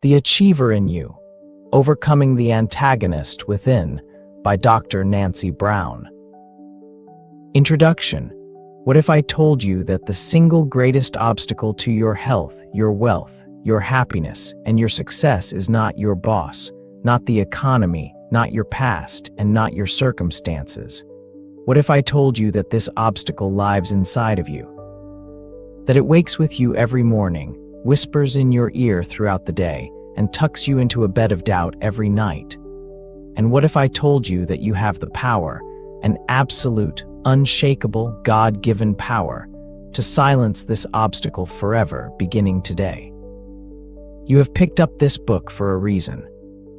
The Achiever in You, Overcoming the Antagonist Within, by Dr. Nancy Brown. Introduction. What if I told you that the single greatest obstacle to your health, your wealth, your happiness, and your success is not your boss, not the economy, not your past, and not your circumstances? What if I told you that this obstacle lives inside of you? That it wakes with you every morning, whispers in your ear throughout the day, and tucks you into a bed of doubt every night? And what if I told you that you have the power, an absolute, unshakable, God-given power, to silence this obstacle forever, beginning today? You have picked up this book for a reason.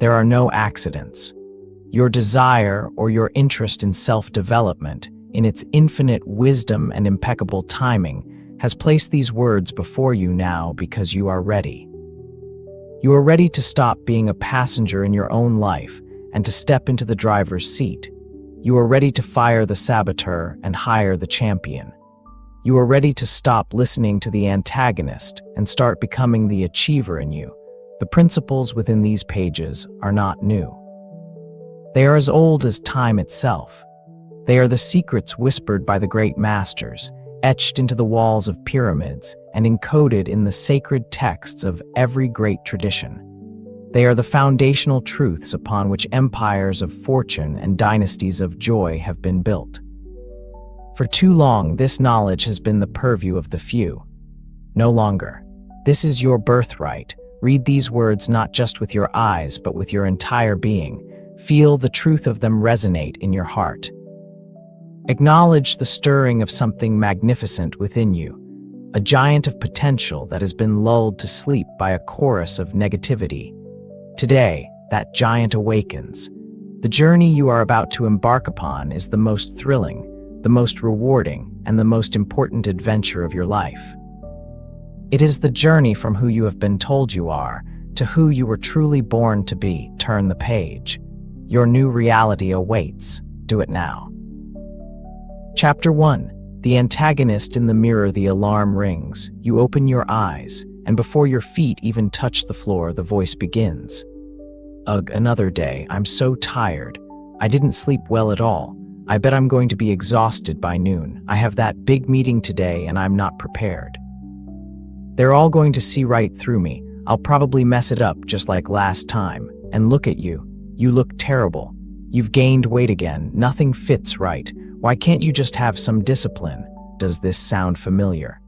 There are no accidents. Your desire or your interest in self-development, in its infinite wisdom and impeccable timing, has placed these words before you now because you are ready. You are ready to stop being a passenger in your own life and to step into the driver's seat. You are ready to fire the saboteur and hire the champion. You are ready to stop listening to the antagonist and start becoming the achiever in you. The principles within these pages are not new. They are as old as time itself. They are the secrets whispered by the great masters, etched into the walls of pyramids, and encoded in the sacred texts of every great tradition. They are the foundational truths upon which empires of fortune and dynasties of joy have been built. For too long, this knowledge has been the purview of the few. No longer. This is your birthright. Read these words not just with your eyes, but with your entire being. Feel the truth of them resonate in your heart. Acknowledge the stirring of something magnificent within you, a giant of potential that has been lulled to sleep by a chorus of negativity. Today, that giant awakens. The journey you are about to embark upon is the most thrilling, the most rewarding, and the most important adventure of your life. It is the journey from who you have been told you are to who you were truly born to be. Turn the page. Your new reality awaits. Do it now. Chapter 1. The Antagonist in the Mirror. The alarm rings. You open your eyes, and before your feet even touch the floor, the voice begins. Ugh, another day. I'm so tired. I didn't sleep well at all. I bet I'm going to be exhausted by noon. I have that big meeting today and I'm not prepared. They're all going to see right through me. I'll probably mess it up just like last time. And look at you. You look terrible. You've gained weight again. Nothing fits right. Why can't you just have some discipline? Does this sound familiar?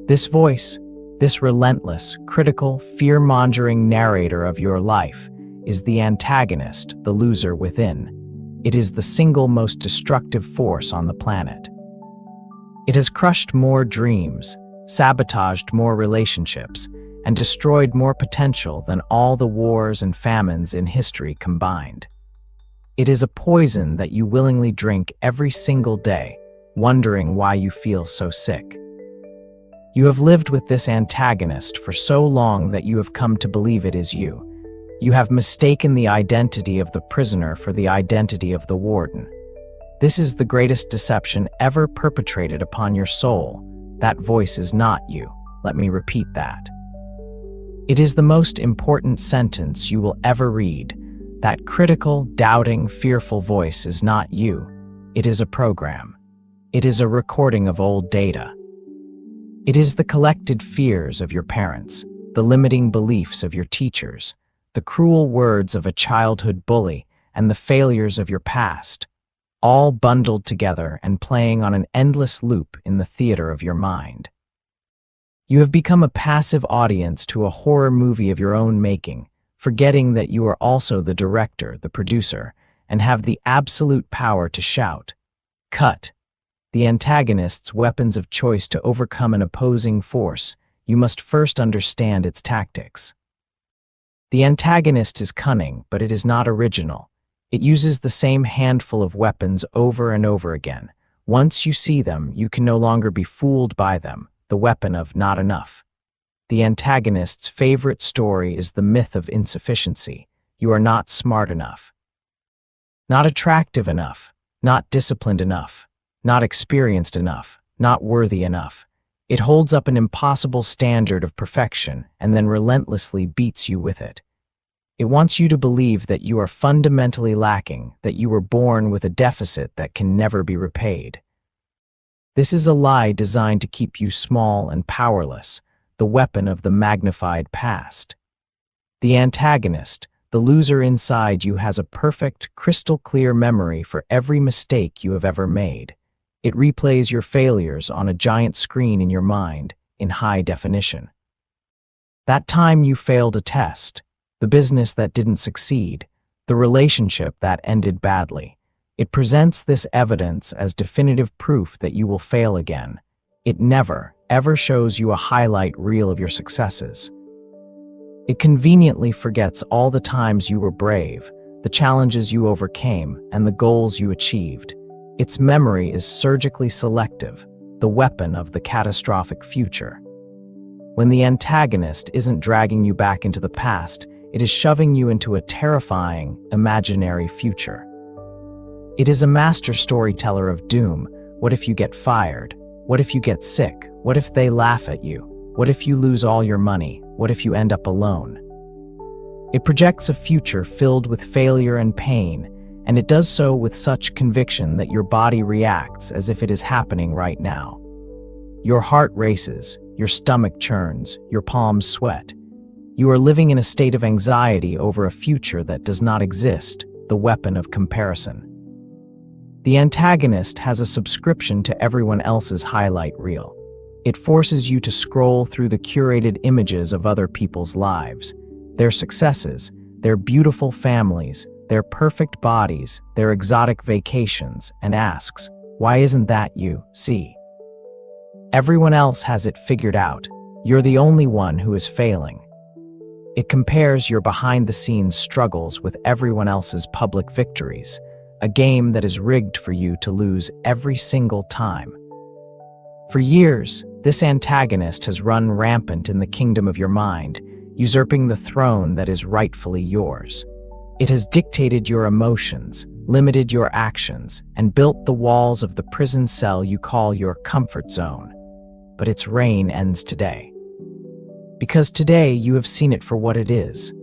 This voice, this relentless, critical, fear-mongering narrator of your life, is the antagonist, the loser within. It is the single most destructive force on the planet. It has crushed more dreams, sabotaged more relationships, and destroyed more potential than all the wars and famines in history combined. It is a poison that you willingly drink every single day, wondering why you feel so sick. You have lived with this antagonist for so long that you have come to believe it is you. You have mistaken the identity of the prisoner for the identity of the warden. This is the greatest deception ever perpetrated upon your soul. That voice is not you. Let me repeat that. It is the most important sentence you will ever read. That critical, doubting, fearful voice is not you. It is a program. It is a recording of old data. It is the collected fears of your parents, the limiting beliefs of your teachers, the cruel words of a childhood bully, and the failures of your past, all bundled together and playing on an endless loop in the theater of your mind. You have become a passive audience to a horror movie of your own making, forgetting that you are also the director, the producer, and have the absolute power to shout, "Cut!" The antagonist's weapons of choice to overcome an opposing force. You must first understand its tactics. The antagonist is cunning, but it is not original. It uses the same handful of weapons over and over again. Once you see them, you can no longer be fooled by them, the weapon of not enough. The antagonist's favorite story is the myth of insufficiency. You are not smart enough, not attractive enough, not disciplined enough, not experienced enough, not worthy enough. It holds up an impossible standard of perfection and then relentlessly beats you with it. It wants you to believe that you are fundamentally lacking, that you were born with a deficit that can never be repaid. This is a lie designed to keep you small and powerless, the weapon of the magnified past. The antagonist, the loser inside you, has a perfect, crystal-clear memory for every mistake you have ever made. It replays your failures on a giant screen in your mind, in high definition. That time you failed a test, the business that didn't succeed, the relationship that ended badly. It presents this evidence as definitive proof that you will fail again. It never, ever shows you a highlight reel of your successes. It conveniently forgets all the times you were brave, the challenges you overcame, and the goals you achieved. Its memory is surgically selective, the weapon of the catastrophic future. When the antagonist isn't dragging you back into the past, it is shoving you into a terrifying, imaginary future. It is a master storyteller of doom. What if you get fired? What if you get sick? What if they laugh at you? What if you lose all your money? What if you end up alone? It projects a future filled with failure and pain, and it does so with such conviction that your body reacts as if it is happening right now. Your heart races, your stomach churns, your palms sweat. You are living in a state of anxiety over a future that does not exist, the weapon of comparison. The antagonist has a subscription to everyone else's highlight reel. It forces you to scroll through the curated images of other people's lives, their successes, their beautiful families, their perfect bodies, their exotic vacations, and asks, why isn't that you? See? Everyone else has it figured out. You're the only one who is failing. It compares your behind-the-scenes struggles with everyone else's public victories, a game that is rigged for you to lose every single time. For years, this antagonist has run rampant in the kingdom of your mind, usurping the throne that is rightfully yours. It has dictated your emotions, limited your actions, and built the walls of the prison cell you call your comfort zone. But its reign ends today. Because today you have seen it for what it is.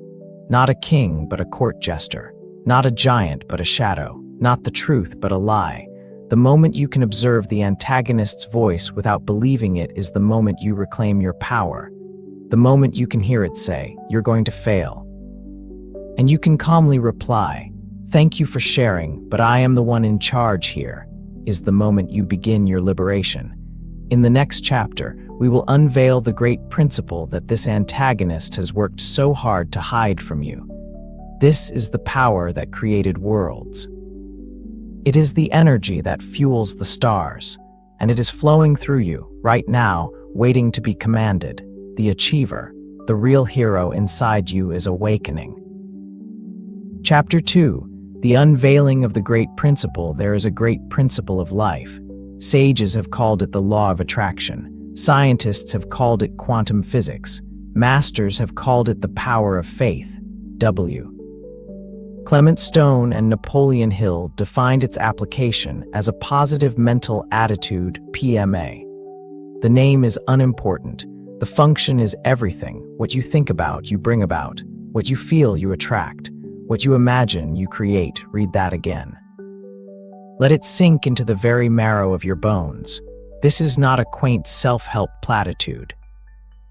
Not a king, but a court jester. Not a giant, but a shadow. Not the truth, but a lie. The moment you can observe the antagonist's voice without believing it is the moment you reclaim your power. The moment you can hear it say, "You're going to fail." And you can calmly reply, "Thank you for sharing, but I am the one in charge here," is the moment you begin your liberation. In the next chapter, we will unveil the great principle that this antagonist has worked so hard to hide from you. This is the power that created worlds. It is the energy that fuels the stars, and it is flowing through you, right now, waiting to be commanded. The achiever, the real hero inside you, is awakening. Chapter 2. The unveiling of the great principle. There is a great principle of life. Sages have called it the law of attraction. Scientists have called it quantum physics. Masters have called it the power of faith. W. Clement Stone and Napoleon Hill defined its application as a positive mental attitude, PMA. The name is unimportant. The function is everything. What you think about, you bring about. What you feel, you attract. What you imagine, you create. Read that again. Let it sink into the very marrow of your bones. This is not a quaint self-help platitude.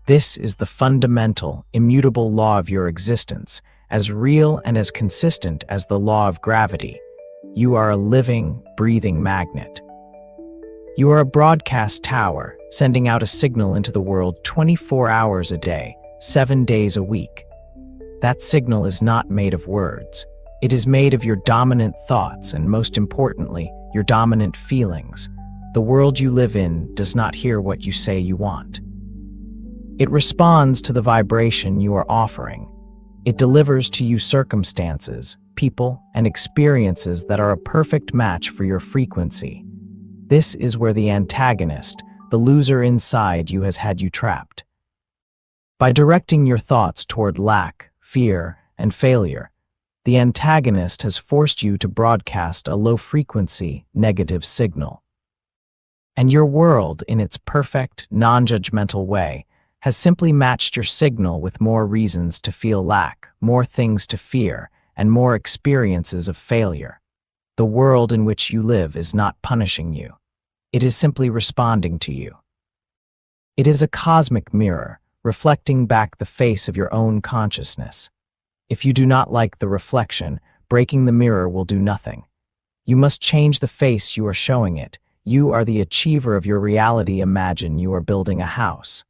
This is the fundamental, immutable law of your existence, as real and as consistent as the law of gravity. You are a living, breathing magnet. You are a broadcast tower, sending out a signal into the world 24 hours a day, 7 days a week. That signal is not made of words. It is made of your dominant thoughts and, most importantly, your dominant feelings. The world you live in does not hear what you say you want. It responds to the vibration you are offering. It delivers to you circumstances, people, and experiences that are a perfect match for your frequency. This is where the antagonist, the loser inside you, has had you trapped. By directing your thoughts toward lack, fear, and failure, the antagonist has forced you to broadcast a low-frequency, negative signal. And your world, in its perfect, non-judgmental way, has simply matched your signal with more reasons to feel lack, more things to fear, and more experiences of failure. The world in which you live is not punishing you. It is simply responding to you. It is a cosmic mirror, reflecting back the face of your own consciousness. If you do not like the reflection, breaking the mirror will do nothing. You must change the face you are showing it. You are the achiever of your reality. Imagine you are building a house.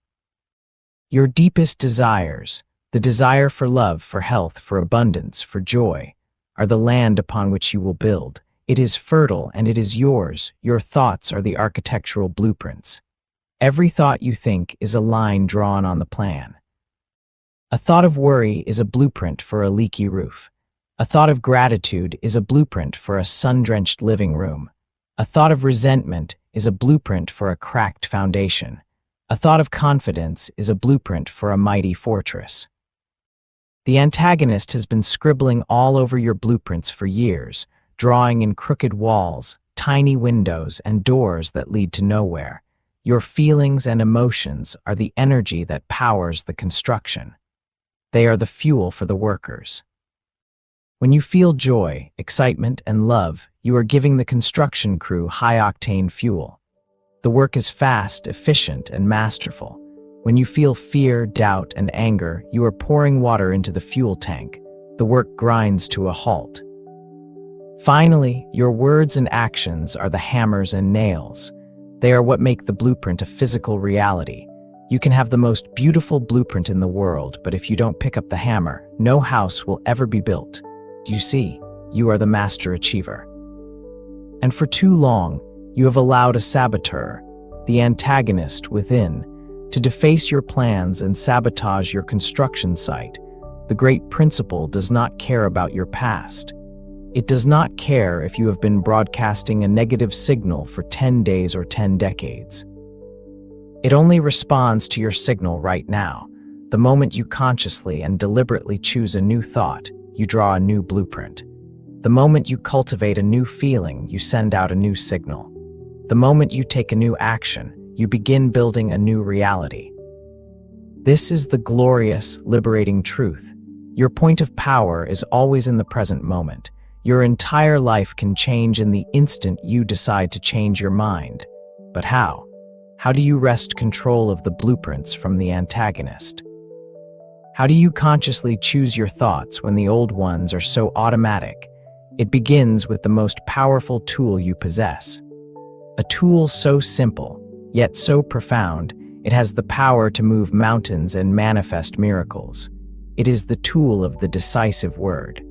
Your deepest desires, the desire for love, for health, for abundance, for joy, are the land upon which you will build. It is fertile and it is yours. Your thoughts are the architectural blueprints. Every thought you think is a line drawn on the plan. A thought of worry is a blueprint for a leaky roof. A thought of gratitude is a blueprint for a sun-drenched living room. A thought of resentment is a blueprint for a cracked foundation. A thought of confidence is a blueprint for a mighty fortress. The antagonist has been scribbling all over your blueprints for years, drawing in crooked walls, tiny windows, and doors that lead to nowhere. Your feelings and emotions are the energy that powers the construction. They are the fuel for the workers. When you feel joy, excitement, and love, you are giving the construction crew high-octane fuel. The work is fast, efficient, and masterful. When you feel fear, doubt, and anger, you are pouring water into the fuel tank. The work grinds to a halt. Finally, your words and actions are the hammers and nails. They are what make the blueprint a physical reality. You can have the most beautiful blueprint in the world, but if you don't pick up the hammer, no house will ever be built. You see, you are the master achiever. And for too long, you have allowed a saboteur, the antagonist within, to deface your plans and sabotage your construction site. The great principle does not care about your past. It does not care if you have been broadcasting a negative signal for 10 days or 10 decades. It only responds to your signal right now. The moment you consciously and deliberately choose a new thought, you draw a new blueprint. The moment you cultivate a new feeling, you send out a new signal. The moment you take a new action, you begin building a new reality. This is the glorious, liberating truth. Your point of power is always in the present moment. Your entire life can change in the instant you decide to change your mind. But how? How do you wrest control of the blueprints from the antagonist? How do you consciously choose your thoughts when the old ones are so automatic? It begins with the most powerful tool you possess. A tool so simple, yet so profound, it has the power to move mountains and manifest miracles. It is the tool of the decisive word.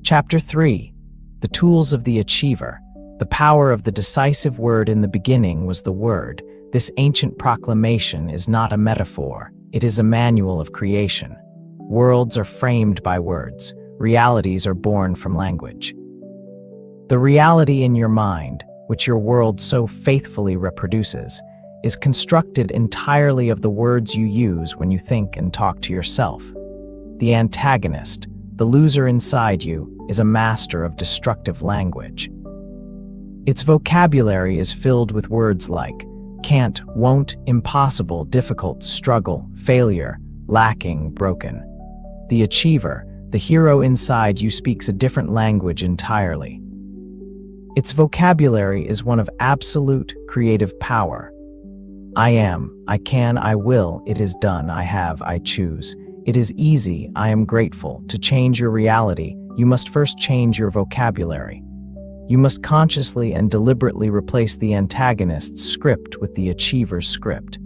Chapter 3. The Tools of the Achiever. The power of the decisive word. In the beginning was the Word. This ancient proclamation is not a metaphor. It is a manual of creation. Worlds are framed by words. Realities are born from language. The reality in your mind, which your world so faithfully reproduces, is constructed entirely of the words you use when you think and talk to yourself. The antagonist, the loser inside you, is a master of destructive language. Its vocabulary is filled with words like can't, won't, impossible, difficult, struggle, failure, lacking, broken. The achiever, the hero inside you, speaks a different language entirely. Its vocabulary is one of absolute creative power. I am, I can, I will, it is done, I have, I choose. It is easy, I am grateful. To change your reality, you must first change your vocabulary. You must consciously and deliberately replace the antagonist's script with the achiever's script.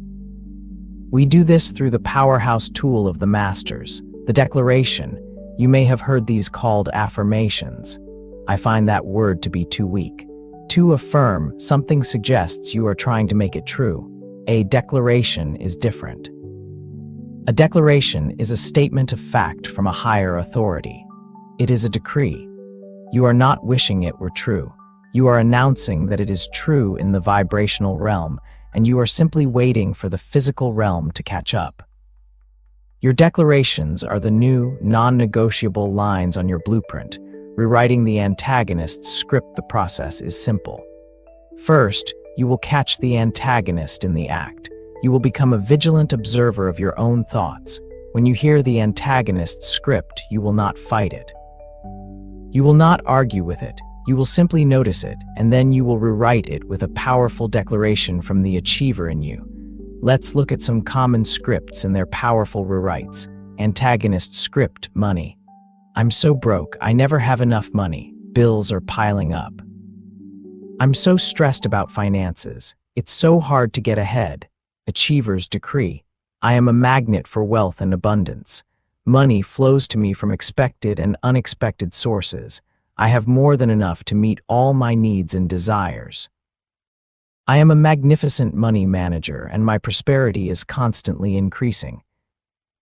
We do this through the powerhouse tool of the masters, the declaration. You may have heard these called affirmations. I find that word to be too weak. To affirm, something suggests you are trying to make it true. A declaration is different. A declaration is a statement of fact from a higher authority. It is a decree. You are not wishing it were true. You are announcing that it is true in the vibrational realm, and you are simply waiting for the physical realm to catch up. Your declarations are the new, non-negotiable lines on your blueprint. Rewriting the antagonist's script. The process is simple. First, you will catch the antagonist in the act. You will become a vigilant observer of your own thoughts. When you hear the antagonist's script, you will not fight it. You will not argue with it. You will simply notice it, and then you will rewrite it with a powerful declaration from the achiever in you. Let's look at some common scripts and their powerful rewrites. Antagonist script: money. I'm so broke, I never have enough money. Bills are piling up. I'm so stressed about finances. It's so hard to get ahead. Achiever's decree: I am a magnet for wealth and abundance. Money flows to me from expected and unexpected sources. I have more than enough to meet all my needs and desires. I am a magnificent money manager, and my prosperity is constantly increasing.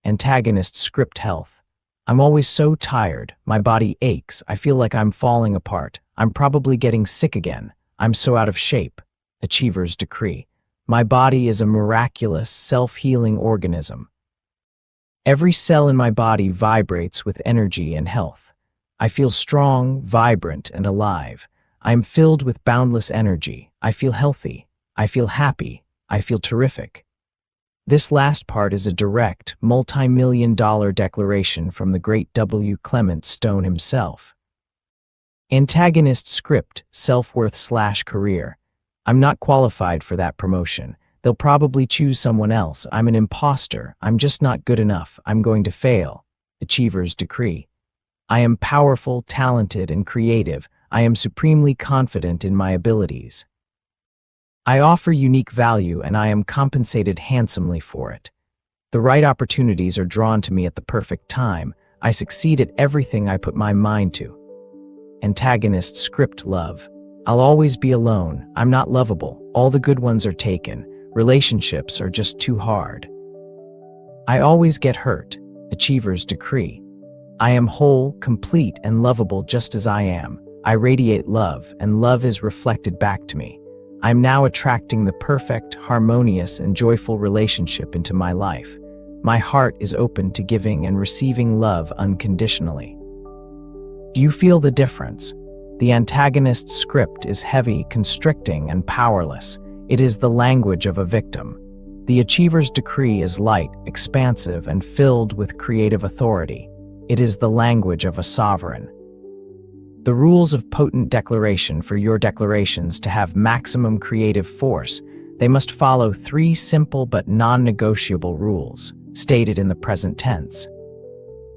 Antagonist script: health. I'm always so tired. My body aches. I feel like I'm falling apart. I'm probably getting sick again. I'm so out of shape. Achiever's decree: my body is a miraculous, self-healing organism. Every cell in my body vibrates with energy and health. I feel strong, vibrant, and alive. I am filled with boundless energy. I feel healthy. I feel happy. I feel terrific. This last part is a direct, multi-million-dollar declaration from the great W. Clement Stone himself. Antagonist script: self-worth/career. I'm not qualified for that promotion. They'll probably choose someone else. I'm an imposter. I'm just not good enough. I'm going to fail. Achiever's decree: I am powerful, talented, and creative. I am supremely confident in my abilities. I offer unique value, and I am compensated handsomely for it. The right opportunities are drawn to me at the perfect time. I succeed at everything I put my mind to. Antagonist script: love. I'll always be alone. I'm not lovable. All the good ones are taken. Relationships are just too hard. I always get hurt. Achiever's decree: I am whole, complete, and lovable just as I am. I radiate love, and love is reflected back to me. I am now attracting the perfect, harmonious, and joyful relationship into my life. My heart is open to giving and receiving love unconditionally. Do you feel the difference? The antagonist's script is heavy, constricting, and powerless. It is the language of a victim. The achiever's decree is light, expansive, and filled with creative authority. It is the language of a sovereign. The rules of potent declaration: for your declarations to have maximum creative force, they must follow 3 simple but non-negotiable rules, stated in the present tense.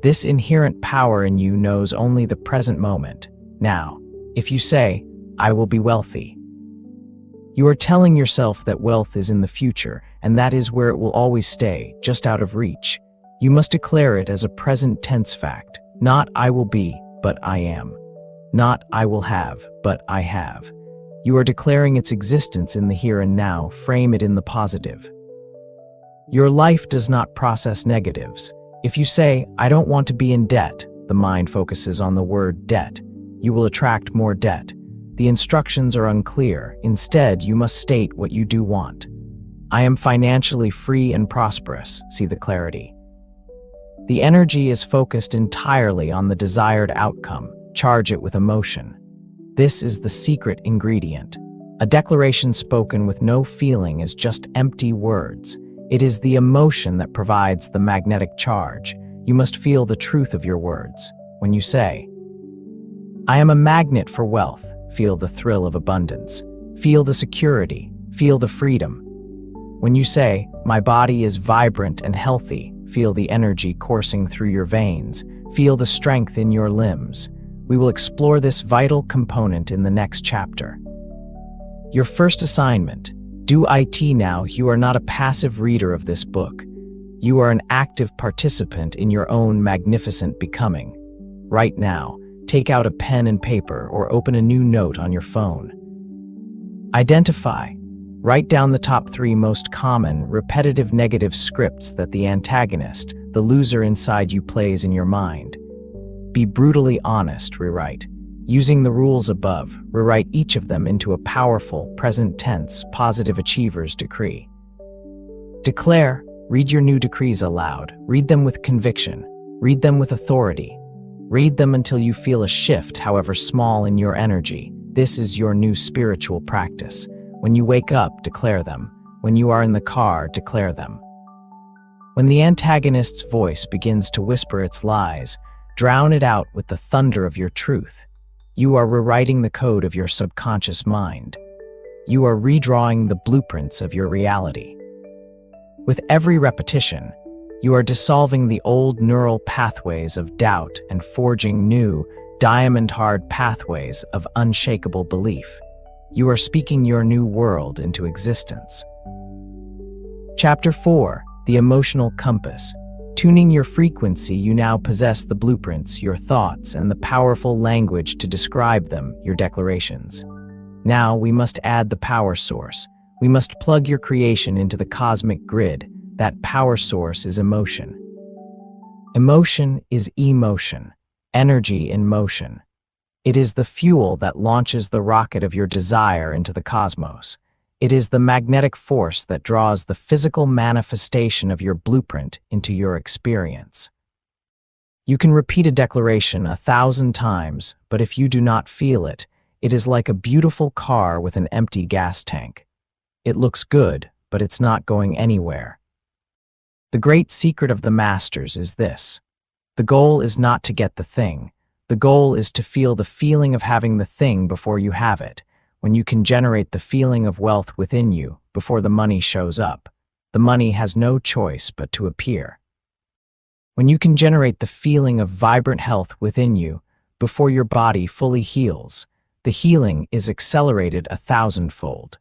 This inherent power in you knows only the present moment. Now, if you say, I will be wealthy, you are telling yourself that wealth is in the future, and that is where it will always stay, just out of reach. You must declare it as a present tense fact, not I will be, but I am. Not I will have, but I have. You are declaring its existence in the here and now. Frame it in the positive. Your life does not process negatives. If you say, I don't want to be in debt, the mind focuses on the word debt. You will attract more debt. The instructions are unclear. Instead, you must state what you do want. I am financially free and prosperous. See the clarity. The energy is focused entirely on the desired outcome. Charge it with emotion. This is the secret ingredient. A declaration spoken with no feeling is just empty words. It is the emotion that provides the magnetic charge. You must feel the truth of your words. When you say, I am a magnet for wealth, feel the thrill of abundance. Feel the security. Feel the freedom. When you say, my body is vibrant and healthy, feel the energy coursing through your veins. Feel the strength in your limbs. We will explore this vital component in the next chapter. Your first assignment: do IT now. You are not a passive reader of this book. You are an active participant in your own magnificent becoming. Right now, take out a pen and paper or open a new note on your phone. Identify. Write down the top 3 most common, repetitive negative scripts that the antagonist, the loser inside you, plays in your mind. Be brutally honest. Rewrite. Using the rules above, rewrite each of them into a powerful, present tense, positive achiever's decree. Declare. Read your new decrees aloud. Read them with conviction. Read them with authority. Read them until you feel a shift, however small, in your energy. This is your new spiritual practice. When you wake up, declare them. When you are in the car, declare them. When the antagonist's voice begins to whisper its lies, drown it out with the thunder of your truth. You are rewriting the code of your subconscious mind. You are redrawing the blueprints of your reality. With every repetition, you are dissolving the old neural pathways of doubt and forging new, diamond-hard pathways of unshakable belief. You are speaking your new world into existence. Chapter 4. The Emotional Compass. Tuning your frequency, you now possess the blueprints, your thoughts, and the powerful language to describe them, your declarations. Now we must add the power source. We must plug your creation into the cosmic grid. That power source is emotion. Emotion is emotion, energy in motion. It is the fuel that launches the rocket of your desire into the cosmos. It is the magnetic force that draws the physical manifestation of your blueprint into your experience. You can repeat a declaration 1,000 times, but if you do not feel it, it is like a beautiful car with an empty gas tank. It looks good, but it's not going anywhere. The great secret of the masters is this. The goal is not to get the thing. The goal is to feel the feeling of having the thing before you have it. When you can generate the feeling of wealth within you before the money shows up, the money has no choice but to appear. When you can generate the feeling of vibrant health within you before your body fully heals, the healing is accelerated 1,000-fold.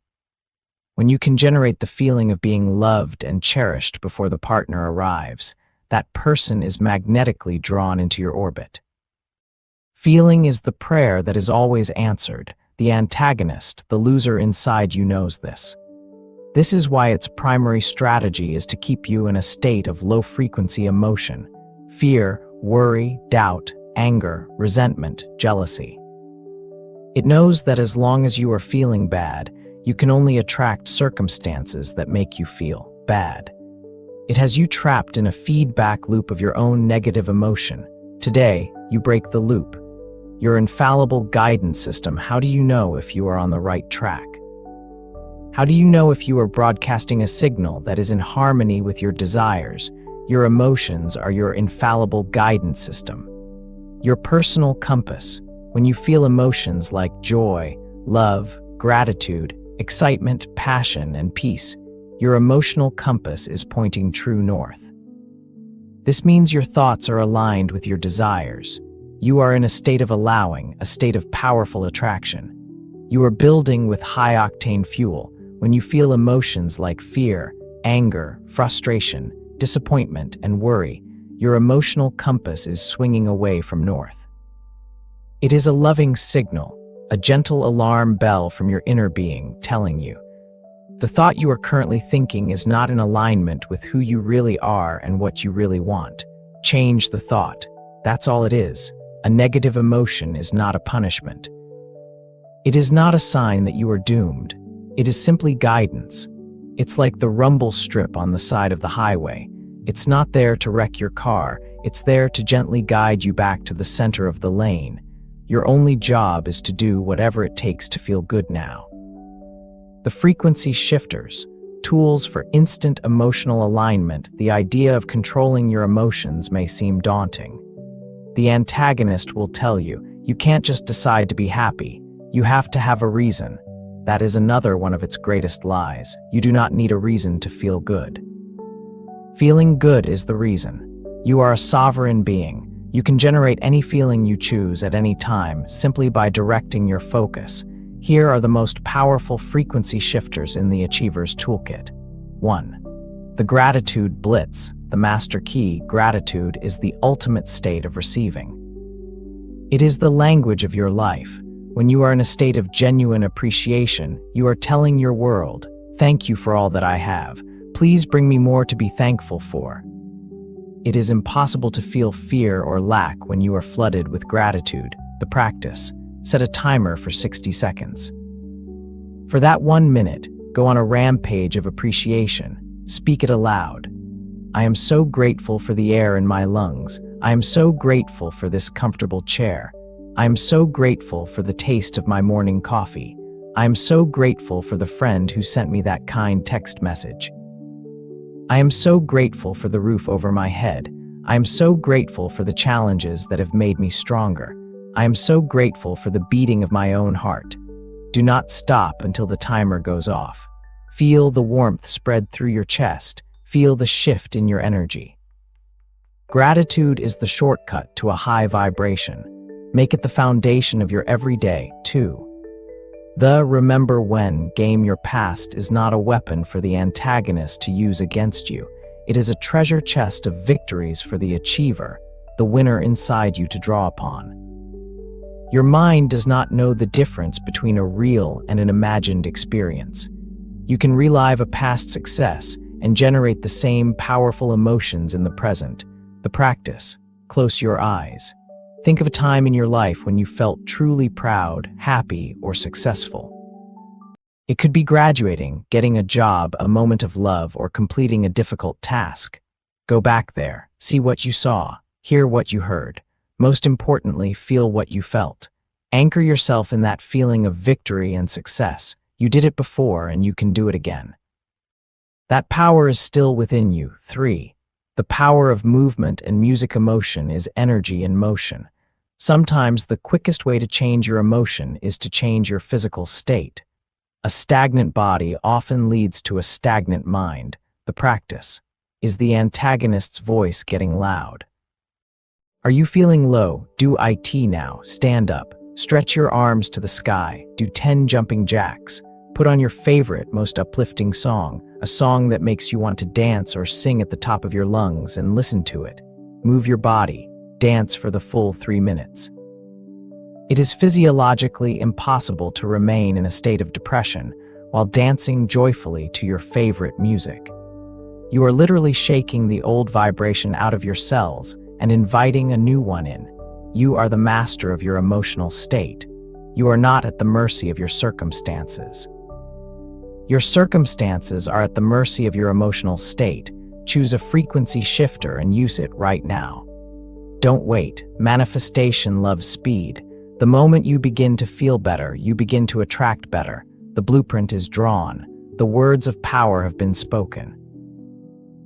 When you can generate the feeling of being loved and cherished before the partner arrives, that person is magnetically drawn into your orbit. Feeling is the prayer that is always answered. The antagonist, the loser inside you, knows this. This is why its primary strategy is to keep you in a state of low-frequency emotion, fear, worry, doubt, anger, resentment, jealousy. It knows that as long as you are feeling bad, you can only attract circumstances that make you feel bad. It has you trapped in a feedback loop of your own negative emotion. Today, you break the loop. Your infallible guidance system. How do you know if you are on the right track? How do you know if you are broadcasting a signal that is in harmony with your desires? Your emotions are your infallible guidance system. Your personal compass. When you feel emotions like joy, love, gratitude, excitement, passion, and peace, your emotional compass is pointing true north. This means your thoughts are aligned with your desires. You are in a state of allowing, a state of powerful attraction. You are building with high-octane fuel. When you feel emotions like fear, anger, frustration, disappointment, and worry, your emotional compass is swinging away from north. It is a loving signal, a gentle alarm bell from your inner being telling you, the thought you are currently thinking is not in alignment with who you really are and what you really want. Change the thought. That's all it is. A negative emotion is not a punishment. It is not a sign that you are doomed. It is simply guidance. It's like the rumble strip on the side of the highway. It's not there to wreck your car. It's there to gently guide you back to the center of the lane. Your only job is to do whatever it takes to feel good now. The frequency shifters, tools for instant emotional alignment. The idea of controlling your emotions may seem daunting. The antagonist will tell you, you can't just decide to be happy. You have to have a reason. That is another one of its greatest lies. You do not need a reason to feel good. Feeling good is the reason. You are a sovereign being. You can generate any feeling you choose at any time simply by directing your focus. Here are the most powerful frequency shifters in the Achiever's Toolkit. 1. The Gratitude Blitz. The master key, gratitude, is the ultimate state of receiving. It is the language of your life. When you are in a state of genuine appreciation, you are telling your world, thank you for all that I have. Please bring me more to be thankful for. It is impossible to feel fear or lack when you are flooded with gratitude. The practice. Set a timer for 60 seconds. For that 1 minute, go on a rampage of appreciation. Speak it aloud. I am so grateful for the air in my lungs. I am so grateful for this comfortable chair. I am so grateful for the taste of my morning coffee. I am so grateful for the friend who sent me that kind text message. I am so grateful for the roof over my head. I am so grateful for the challenges that have made me stronger. I am so grateful for the beating of my own heart. Do not stop until the timer goes off. Feel the warmth spread through your chest. Feel the shift in your energy. Gratitude is the shortcut to a high vibration. Make it the foundation of your everyday, too. The remember when game your past is not a weapon for the antagonist to use against you. It is a treasure chest of victories for the achiever, the winner inside you to draw upon. Your mind does not know the difference between a real and an imagined experience. You can relive a past success and generate the same powerful emotions in the present. The practice. Close your eyes. Think of a time in your life when you felt truly proud, happy, or successful. It could be graduating, getting a job, a moment of love, or completing a difficult task. Go back there, see what you saw, hear what you heard. Most importantly, feel what you felt. Anchor yourself in that feeling of victory and success. You did it before and you can do it again. That power is still within you. 3. The power of movement and music. Emotion is energy in motion. Sometimes the quickest way to change your emotion is to change your physical state. A stagnant body often leads to a stagnant mind. The practice. Is the antagonist's voice getting loud? Are you feeling low? Do it now. Stand up. Stretch your arms to the sky. Do 10 jumping jacks. Put on your favorite, most uplifting song, a song that makes you want to dance or sing at the top of your lungs, and listen to it. Move your body. Dance for the full 3 minutes. It is physiologically impossible to remain in a state of depression while dancing joyfully to your favorite music. You are literally shaking the old vibration out of your cells and inviting a new one in. You are the master of your emotional state. You are not at the mercy of your circumstances. Your circumstances are at the mercy of your emotional state. Choose a frequency shifter and use it right now. Don't wait. Manifestation loves speed. The moment you begin to feel better, you begin to attract better. The blueprint is drawn. The words of power have been spoken.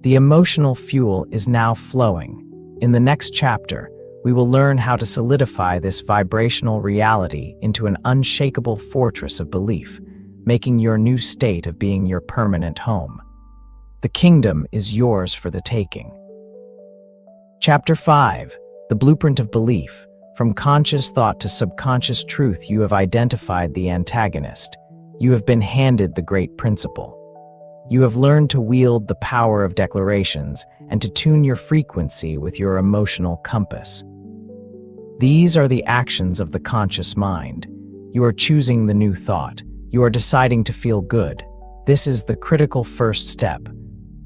The emotional fuel is now flowing. In the next chapter, we will learn how to solidify this vibrational reality into an unshakable fortress of belief, making your new state of being your permanent home. The kingdom is yours for the taking. Chapter 5. The Blueprint of Belief. From conscious thought to subconscious truth, you have identified the antagonist. You have been handed the great principle. You have learned to wield the power of declarations and to tune your frequency with your emotional compass. These are the actions of the conscious mind. You are choosing the new thought. You are deciding to feel good. This is the critical first step.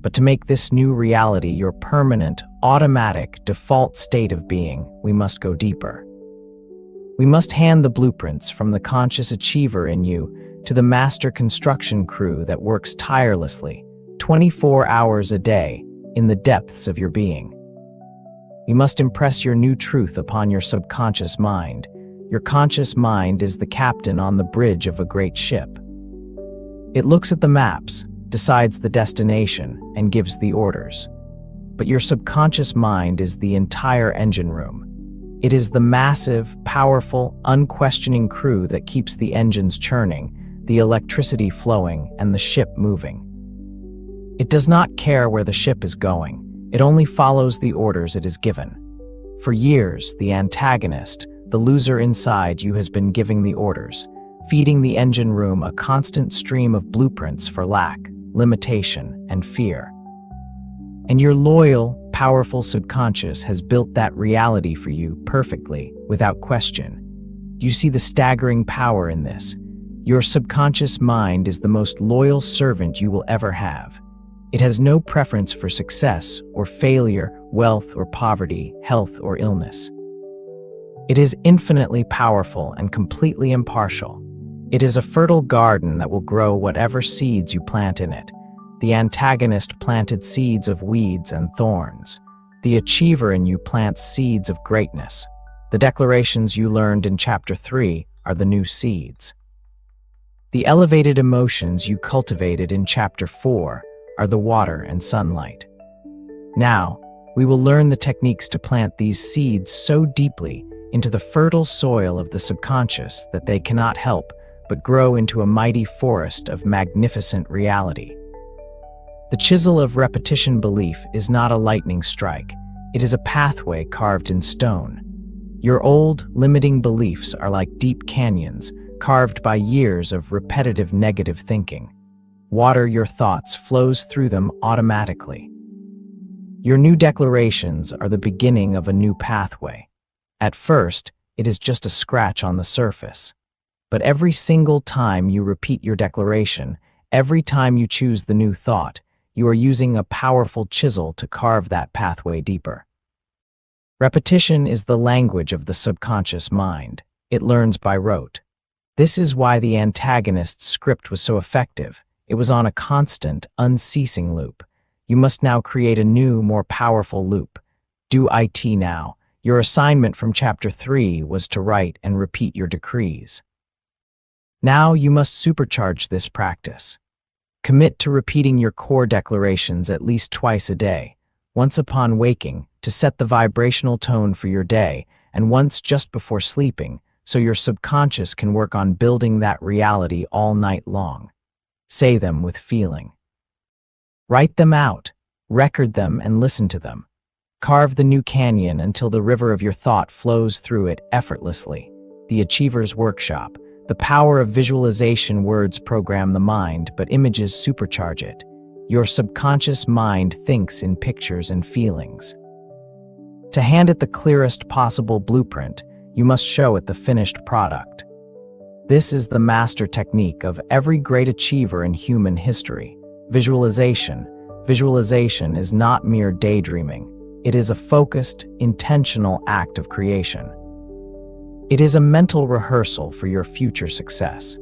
But to make this new reality your permanent, automatic, default state of being, we must go deeper. We must hand the blueprints from the conscious achiever in you to the master construction crew that works tirelessly, 24 hours a day, in the depths of your being. You must impress your new truth upon your subconscious mind. Your conscious mind is the captain on the bridge of a great ship. It looks at the maps, decides the destination, and gives the orders. But your subconscious mind is the entire engine room. It is the massive, powerful, unquestioning crew that keeps the engines churning, the electricity flowing, and the ship moving. It does not care where the ship is going. It only follows the orders it is given. For years, the antagonist, the loser inside you, has been giving the orders, feeding the engine room a constant stream of blueprints for lack, limitation, and fear. And your loyal, powerful subconscious has built that reality for you perfectly, without question. You see the staggering power in this. Your subconscious mind is the most loyal servant you will ever have. It has no preference for success or failure, wealth or poverty, health or illness. It is infinitely powerful and completely impartial. It is a fertile garden that will grow whatever seeds you plant in it. The antagonist planted seeds of weeds and thorns. The achiever in you plants seeds of greatness. The declarations you learned in Chapter 3 are the new seeds. The elevated emotions you cultivated in Chapter 4 are the water and sunlight. Now, we will learn the techniques to plant these seeds so deeply into the fertile soil of the subconscious that they cannot help but grow into a mighty forest of magnificent reality. The chisel of repetition belief is not a lightning strike. It is a pathway carved in stone. Your old, limiting beliefs are like deep canyons, carved by years of repetitive negative thinking. Water your thoughts flows through them automatically. Your new declarations are the beginning of a new pathway. At first, it is just a scratch on the surface. But every single time you repeat your declaration, every time you choose the new thought, you are using a powerful chisel to carve that pathway deeper. Repetition is the language of the subconscious mind. It learns by rote. This is why the Antagonist's script was so effective. It was on a constant, unceasing loop. You must now create a new, more powerful loop. Do it now. Your assignment from Chapter 3 was to write and repeat your decrees. Now you must supercharge this practice. Commit to repeating your core declarations at least twice a day, once upon waking, to set the vibrational tone for your day, and once just before sleeping, so your subconscious can work on building that reality all night long. Say them with feeling. Write them out, record them, and listen to them. Carve the new canyon until the river of your thought flows through it effortlessly. The Achiever's Workshop. The power of visualization. Words program the mind, but images supercharge it. Your subconscious mind thinks in pictures and feelings. To hand it the clearest possible blueprint, you must show it the finished product. This is the master technique of every great achiever in human history. Visualization. Visualization is not mere daydreaming. It is a focused, intentional act of creation. It is a mental rehearsal for your future success,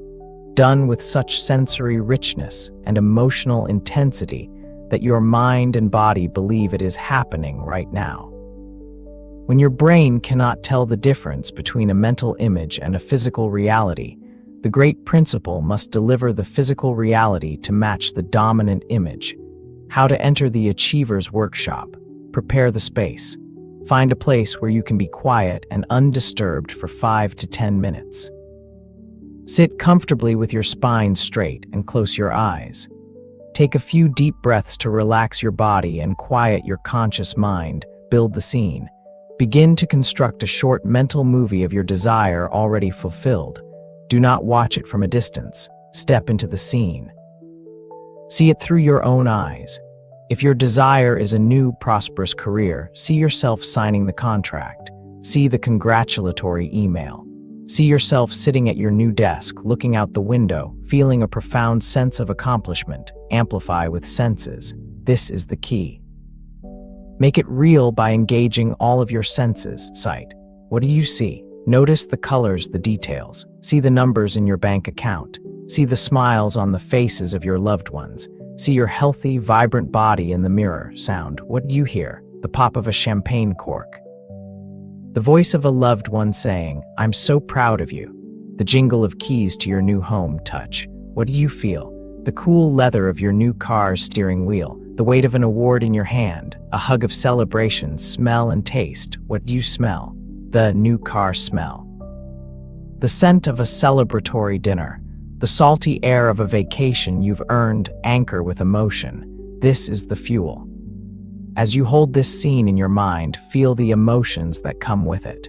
done with such sensory richness and emotional intensity that your mind and body believe it is happening right now. When your brain cannot tell the difference between a mental image and a physical reality, the great principle must deliver the physical reality to match the dominant image. How to enter the Achiever's Workshop. Prepare the space. Find a place where you can be quiet and undisturbed for 5 to 10 minutes. Sit comfortably with your spine straight and close your eyes. Take a few deep breaths to relax your body and quiet your conscious mind. Build the scene. Begin to construct a short mental movie of your desire already fulfilled. Do not watch it from a distance. Step into the scene. See it through your own eyes. If your desire is a new, prosperous career, see yourself signing the contract. See the congratulatory email. See yourself sitting at your new desk, looking out the window, feeling a profound sense of accomplishment. Amplify with senses. This is the key. Make it real by engaging all of your senses. Sight. What do you see? Notice the colors, the details. See the numbers in your bank account. See the smiles on the faces of your loved ones. See your healthy, vibrant body in the mirror. Sound. What do you hear? The pop of a champagne cork. The voice of a loved one saying, "I'm so proud of you." The jingle of keys to your new home. Touch. What do you feel? The cool leather of your new car's steering wheel. The weight of an award in your hand. A hug of celebration. Smell and taste. What do you smell? The new car smell. The scent of a celebratory dinner. The salty air of a vacation you've earned. Anchor with emotion. This is the fuel. As you hold this scene in your mind, feel the emotions that come with it.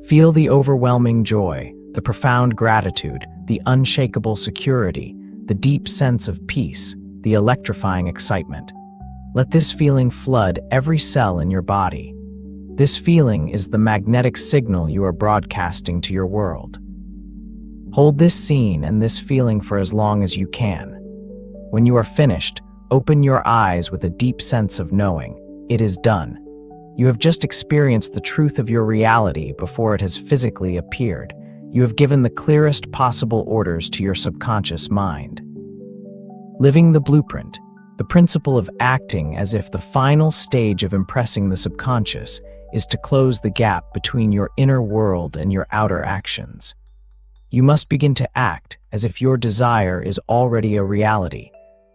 Feel the overwhelming joy, the profound gratitude, the unshakable security, the deep sense of peace, the electrifying excitement. Let this feeling flood every cell in your body. This feeling is the magnetic signal you are broadcasting to your world. Hold this scene and this feeling for as long as you can. When you are finished, open your eyes with a deep sense of knowing. It is done. You have just experienced the truth of your reality before it has physically appeared. You have given the clearest possible orders to your subconscious mind. Living the blueprint, the principle of acting as if the final stage of impressing the subconscious is to close the gap between your inner world and your outer actions. You must begin to act as if your desire is already a reality.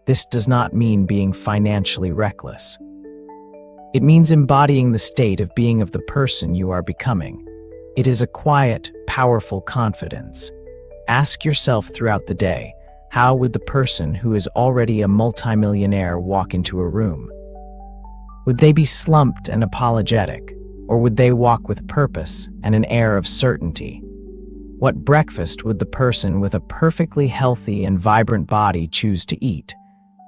This does not mean being financially reckless. It means embodying the state of being of the person you are becoming. It is a quiet, powerful confidence. Ask yourself throughout the day, how would the person who is already a multimillionaire walk into a room? Would they be slumped and apologetic, or would they walk with purpose and an air of certainty? What breakfast would the person with a perfectly healthy and vibrant body choose to eat?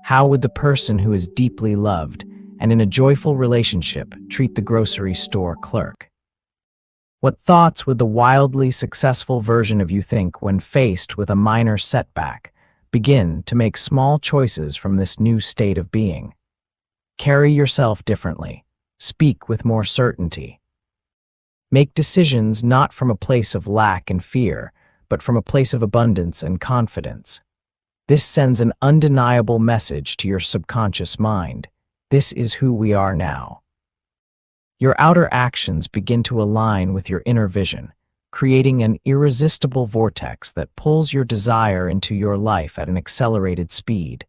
How would the person who is deeply loved and in a joyful relationship treat the grocery store clerk? What thoughts would the wildly successful version of you think when faced with a minor setback? Begin to make small choices from this new state of being. Carry yourself differently. Speak with more certainty. Make decisions not from a place of lack and fear, but from a place of abundance and confidence. This sends an undeniable message to your subconscious mind. This is who we are now. Your outer actions begin to align with your inner vision, creating an irresistible vortex that pulls your desire into your life at an accelerated speed.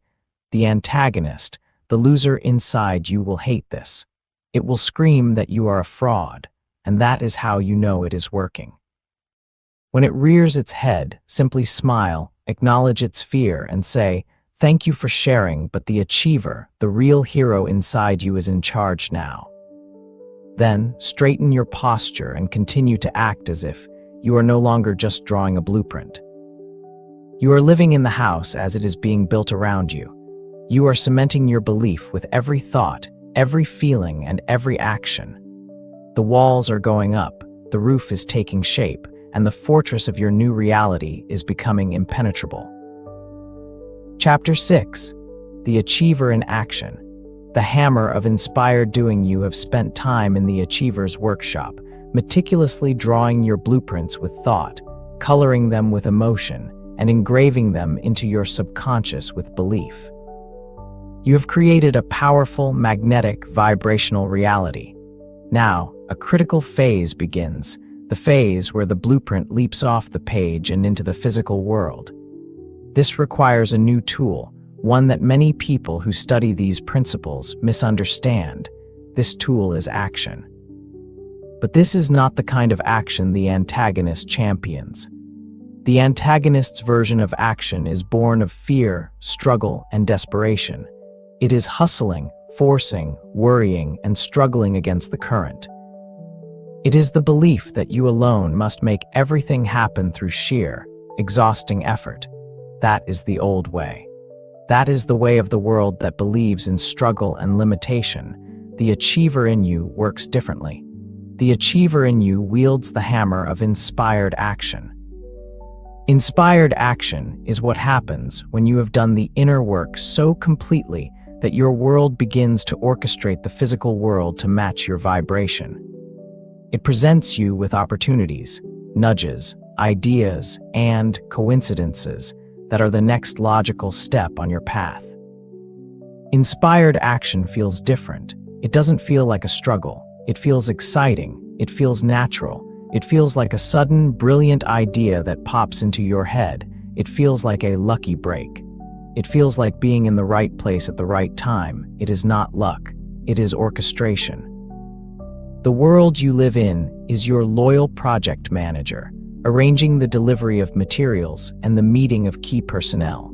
The antagonist, the loser inside you, will hate this. It will scream that you are a fraud, and that is how you know it is working. When it rears its head, simply smile, acknowledge its fear, and say, "Thank you for sharing, but the achiever, the real hero inside you, is in charge now." Then, straighten your posture and continue to act as if you are no longer just drawing a blueprint. You are living in the house as it is being built around you. You are cementing your belief with every thought, every feeling, and every action. The walls are going up, the roof is taking shape, and the fortress of your new reality is becoming impenetrable. Chapter 6. The Achiever in Action. The hammer of inspired doing. You have spent time in the Achiever's workshop, meticulously drawing your blueprints with thought, coloring them with emotion, and engraving them into your subconscious with belief. You have created a powerful, magnetic, vibrational reality. Now, a critical phase begins, the phase where the blueprint leaps off the page and into the physical world. This requires a new tool, one that many people who study these principles misunderstand. This tool is action. But this is not the kind of action the antagonist champions. The antagonist's version of action is born of fear, struggle, and desperation. It is hustling, forcing, worrying, and struggling against the current. It is the belief that you alone must make everything happen through sheer, exhausting effort. That is the old way. That is the way of the world that believes in struggle and limitation. The achiever in you works differently. The achiever in you wields the hammer of inspired action. Inspired action is what happens when you have done the inner work so completely that your world begins to orchestrate the physical world to match your vibration. It presents you with opportunities, nudges, ideas, and coincidences that are the next logical step on your path. Inspired action feels different. It doesn't feel like a struggle. It feels exciting. It feels natural. It feels like a sudden, brilliant idea that pops into your head. It feels like a lucky break. It feels like being in the right place at the right time. It is not luck. It is orchestration. The world you live in is your loyal project manager, arranging the delivery of materials and the meeting of key personnel.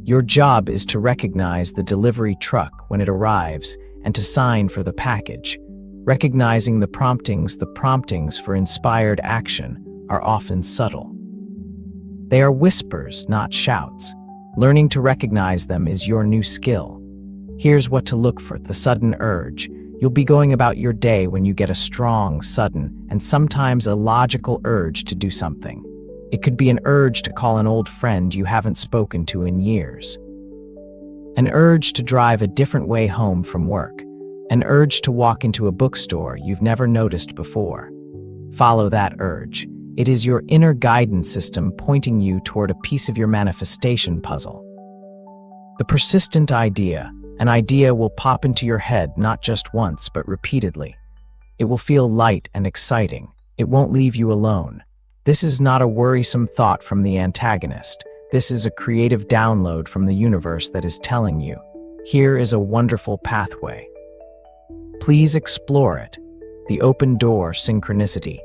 Your job is to recognize the delivery truck when it arrives and to sign for the package. Recognizing the promptings for inspired action are often subtle. They are whispers, not shouts. Learning to recognize them is your new skill. Here's what to look for: the sudden urge. You'll be going about your day when you get a strong, sudden, and sometimes illogical urge to do something. It could be an urge to call an old friend you haven't spoken to in years. An urge to drive a different way home from work. An urge to walk into a bookstore you've never noticed before. Follow that urge. It is your inner guidance system pointing you toward a piece of your manifestation puzzle. The persistent idea. An idea will pop into your head not just once, but repeatedly. It will feel light and exciting. It won't leave you alone. This is not a worrisome thought from the antagonist. This is a creative download from the universe that is telling you, here is a wonderful pathway. Please explore it. The open door synchronicity.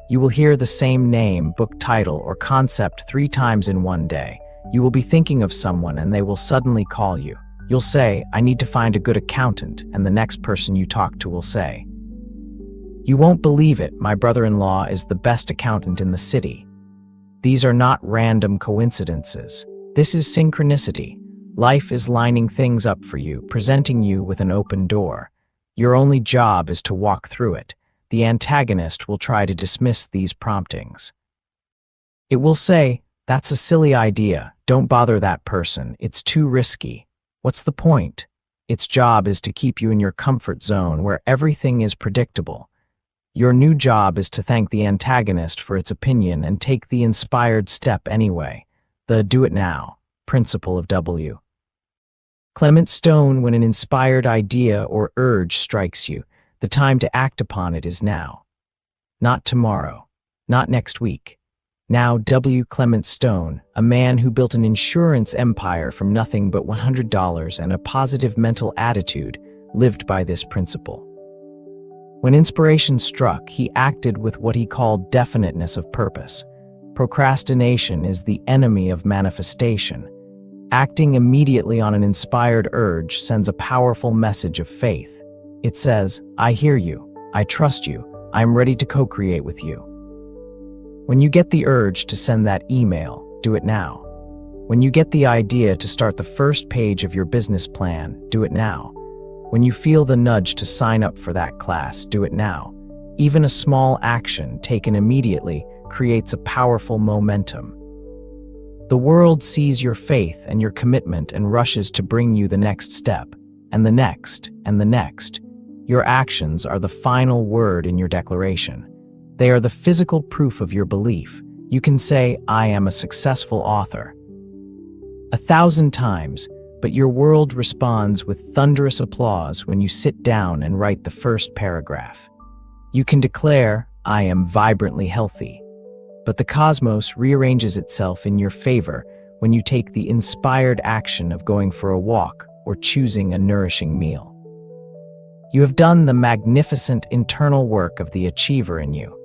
You will hear the same name, book title, or concept 3 times in one day. You will be thinking of someone and they will suddenly call you. You'll say, I need to find a good accountant, and the next person you talk to will say, you won't believe it, my brother-in-law is the best accountant in the city. These are not random coincidences. This is synchronicity. Life is lining things up for you, presenting you with an open door. Your only job is to walk through it. The antagonist will try to dismiss these promptings. It will say, that's a silly idea, don't bother that person, it's too risky. What's the point? Its job is to keep you in your comfort zone where everything is predictable. Your new job is to thank the antagonist for its opinion and take the inspired step anyway. The do it now principle of W. Clement Stone. When an inspired idea or urge strikes you, the time to act upon it is now. Not tomorrow, not next week. Now W. Clement Stone, a man who built an insurance empire from nothing but $100 and a positive mental attitude, lived by this principle. When inspiration struck, he acted with what he called definiteness of purpose. Procrastination is the enemy of manifestation. Acting immediately on an inspired urge sends a powerful message of faith. It says, I hear you, I trust you, I am ready to co-create with you. When you get the urge to send that email, do it now. When you get the idea to start the first page of your business plan, do it now. When you feel the nudge to sign up for that class, do it now. Even a small action taken immediately creates a powerful momentum. The world sees your faith and your commitment and rushes to bring you the next step, and the next, and the next. Your actions are the final word in your declaration. They are the physical proof of your belief. You can say, I am a successful author 1,000 times, but your world responds with thunderous applause when you sit down and write the first paragraph. You can declare, I am vibrantly healthy, but the cosmos rearranges itself in your favor when you take the inspired action of going for a walk or choosing a nourishing meal. You have done the magnificent internal work of the achiever in you.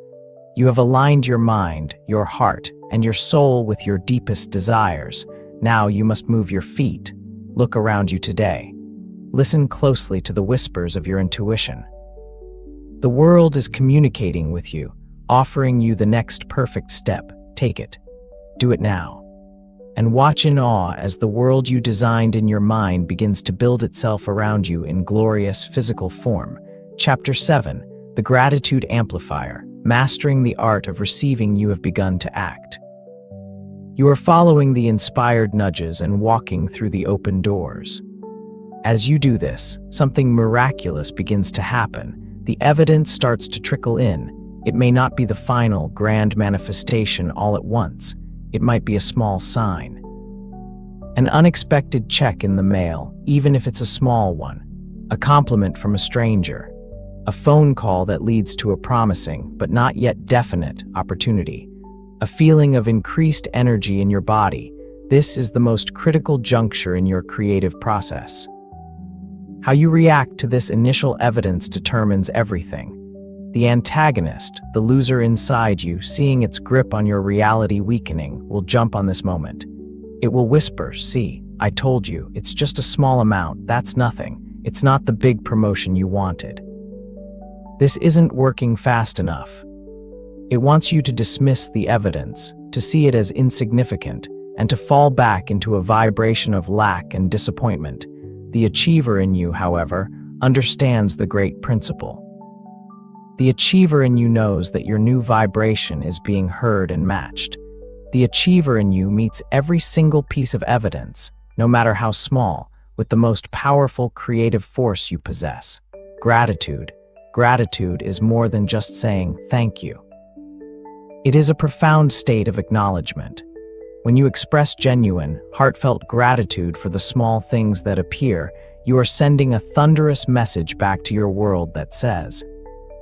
You have aligned your mind, your heart, and your soul with your deepest desires. Now you must move your feet. Look around you today. Listen closely to the whispers of your intuition. The world is communicating with you, offering you the next perfect step. Take it. Do it now. And watch in awe as the world you designed in your mind begins to build itself around you in glorious physical form. Chapter 7, The Gratitude Amplifier. Mastering the art of receiving. You have begun to act. You are following the inspired nudges and walking through the open doors. As you do this, something miraculous begins to happen. The evidence starts to trickle in. It may not be the final, grand manifestation all at once. It might be a small sign. An unexpected check in the mail, even if it's a small one. A compliment from a stranger. A phone call that leads to a promising, but not yet definite, opportunity. A feeling of increased energy in your body. This is the most critical juncture in your creative process. How you react to this initial evidence determines everything. The antagonist, the loser inside you, seeing its grip on your reality weakening, will jump on this moment. It will whisper, see, I told you, it's just a small amount, that's nothing. It's not the big promotion you wanted. This isn't working fast enough. It wants you to dismiss the evidence, to see it as insignificant, and to fall back into a vibration of lack and disappointment. The achiever in you, however, understands the great principle. The achiever in you knows that your new vibration is being heard and matched. The achiever in you meets every single piece of evidence, no matter how small, with the most powerful creative force you possess. Gratitude. Gratitude is more than just saying thank you. It is a profound state of acknowledgement. When you express genuine, heartfelt gratitude for the small things that appear, you are sending a thunderous message back to your world that says,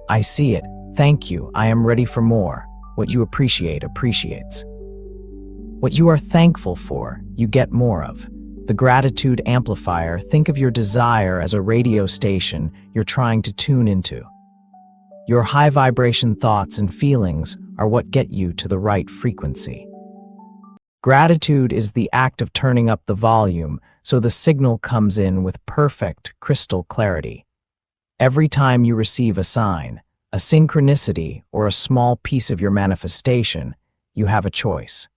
I see it, thank you, I am ready for more. What you appreciate appreciates. What you are thankful for, you get more of. The gratitude amplifier, think of your desire as a radio station you're trying to tune into. Your high vibration thoughts and feelings are what get you to the right frequency. Gratitude is the act of turning up the volume so the signal comes in with perfect, crystal clarity. Every time you receive a sign, a synchronicity, or a small piece of your manifestation, you have a choice.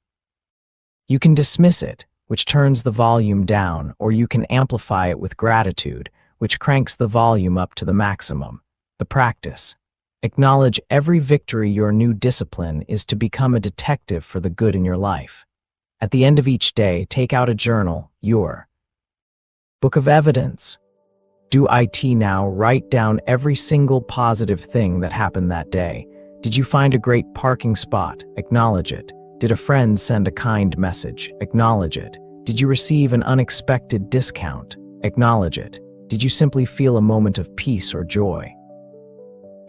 You can dismiss it, which turns the volume down, or you can amplify it with gratitude, which cranks the volume up to the maximum. The practice. Acknowledge every victory. Your new discipline is to become a detective for the good in your life. At the end of each day, take out a journal, your book of evidence. Do it now. Write down every single positive thing that happened that day. Did you find a great parking spot? Acknowledge it. Did a friend send a kind message? Acknowledge it. Did you receive an unexpected discount? Acknowledge it. Did you simply feel a moment of peace or joy?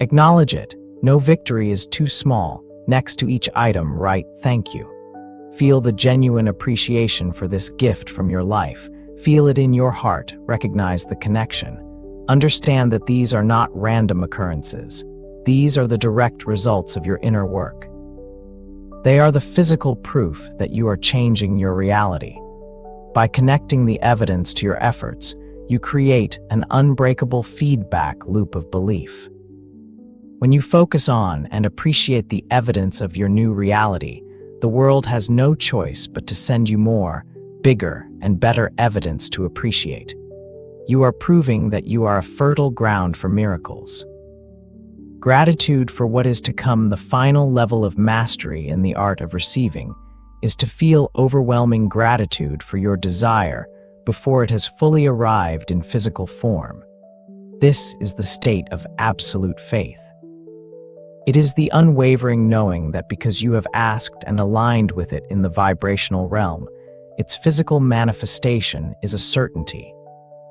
Acknowledge it. No victory is too small. Next to each item, write "thank you." Feel the genuine appreciation for this gift from your life. Feel it in your heart. Recognize the connection. Understand that these are not random occurrences. These are the direct results of your inner work. They are the physical proof that you are changing your reality. By connecting the evidence to your efforts, you create an unbreakable feedback loop of belief. When you focus on and appreciate the evidence of your new reality, the world has no choice but to send you more, bigger, and better evidence to appreciate. You are proving that you are a fertile ground for miracles. Gratitude for what is to come. The final level of mastery in the art of receiving is to feel overwhelming gratitude for your desire before it has fully arrived in physical form. This is the state of absolute faith. It is the unwavering knowing that because you have asked and aligned with it in the vibrational realm, its physical manifestation is a certainty.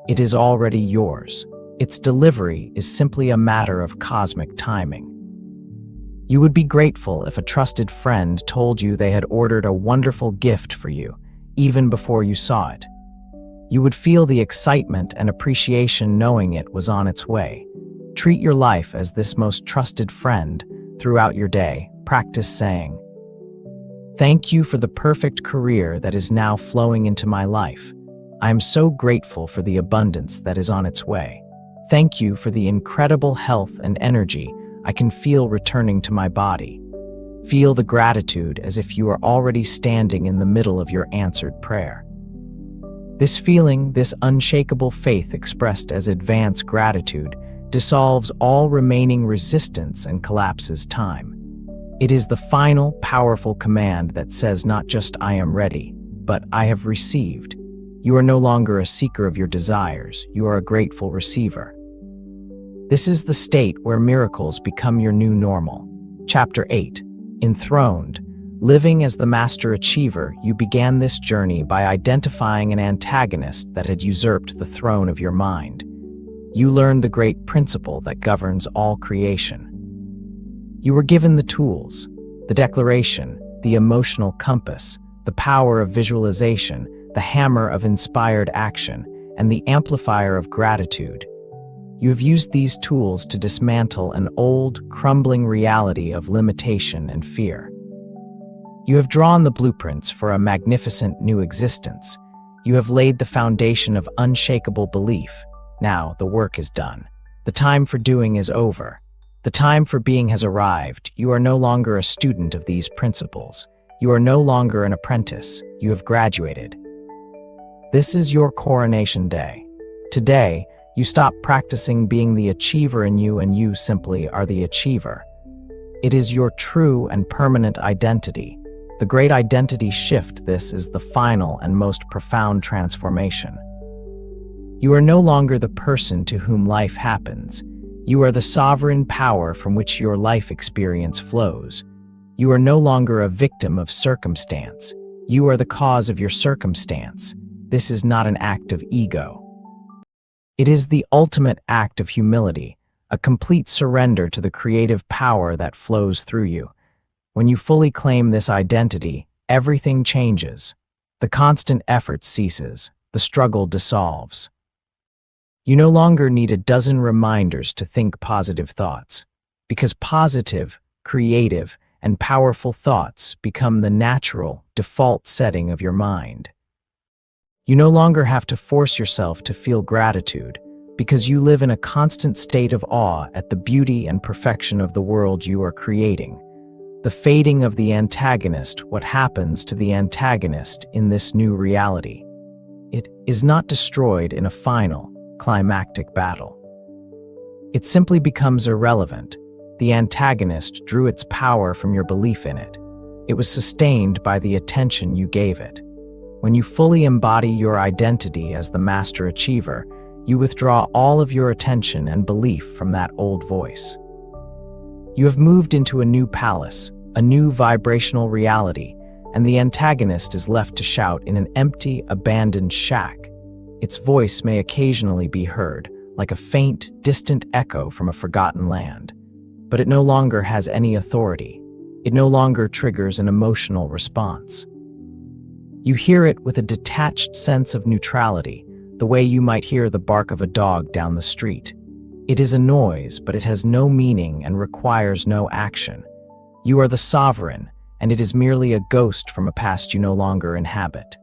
It is already yours. Its delivery is simply a matter of cosmic timing. You would be grateful if a trusted friend told you they had ordered a wonderful gift for you, even before you saw it. You would feel the excitement and appreciation knowing it was on its way. Treat your life as this most trusted friend. Throughout your day, practice saying, "Thank you for the perfect career that is now flowing into my life. I am so grateful for the abundance that is on its way. Thank you for the incredible health and energy I can feel returning to my body." Feel the gratitude as if you are already standing in the middle of your answered prayer. This feeling, this unshakable faith expressed as advanced gratitude, dissolves all remaining resistance and collapses time. It is the final, powerful command that says not just "I am ready," but "I have received." You are no longer a seeker of your desires, you are a grateful receiver. This is the state where miracles become your new normal. Chapter 8. Enthroned. Living as the master achiever, you began this journey by identifying an antagonist that had usurped the throne of your mind. You learned the great principle that governs all creation. You were given the tools, the declaration, the emotional compass, the power of visualization, the hammer of inspired action, and the amplifier of gratitude. You have used these tools to dismantle an old, crumbling reality of limitation and fear. You have drawn the blueprints for a magnificent new existence. You have laid the foundation of unshakable belief. Now the work is done. The time for doing is over. The time for being has arrived. You are no longer a student of these principles. You are no longer an apprentice. You have graduated. This is your coronation day. Today, you stop practicing being the achiever in you and you simply are the achiever. It is your true and permanent identity. The great identity shift. This is the final and most profound transformation. You are no longer the person to whom life happens. You are the sovereign power from which your life experience flows. You are no longer a victim of circumstance. You are the cause of your circumstance. This is not an act of ego. It is the ultimate act of humility, a complete surrender to the creative power that flows through you. When you fully claim this identity, everything changes. The constant effort ceases, the struggle dissolves. You no longer need a dozen reminders to think positive thoughts, because positive, creative, and powerful thoughts become the natural, default setting of your mind. You no longer have to force yourself to feel gratitude, because you live in a constant state of awe at the beauty and perfection of the world you are creating. The fading of the antagonist, what happens to the antagonist in this new reality. It is not destroyed in a final, climactic battle. It simply becomes irrelevant. The antagonist drew its power from your belief in it. It was sustained by the attention you gave it. When you fully embody your identity as the master achiever, you withdraw all of your attention and belief from that old voice. You have moved into a new palace, a new vibrational reality, and the antagonist is left to shout in an empty, abandoned shack. Its voice may occasionally be heard, like a faint, distant echo from a forgotten land. But it no longer has any authority. It no longer triggers an emotional response. You hear it with a detached sense of neutrality, the way you might hear the bark of a dog down the street. It is a noise, but it has no meaning and requires no action. You are the sovereign, and it is merely a ghost from a past you no longer inhabit.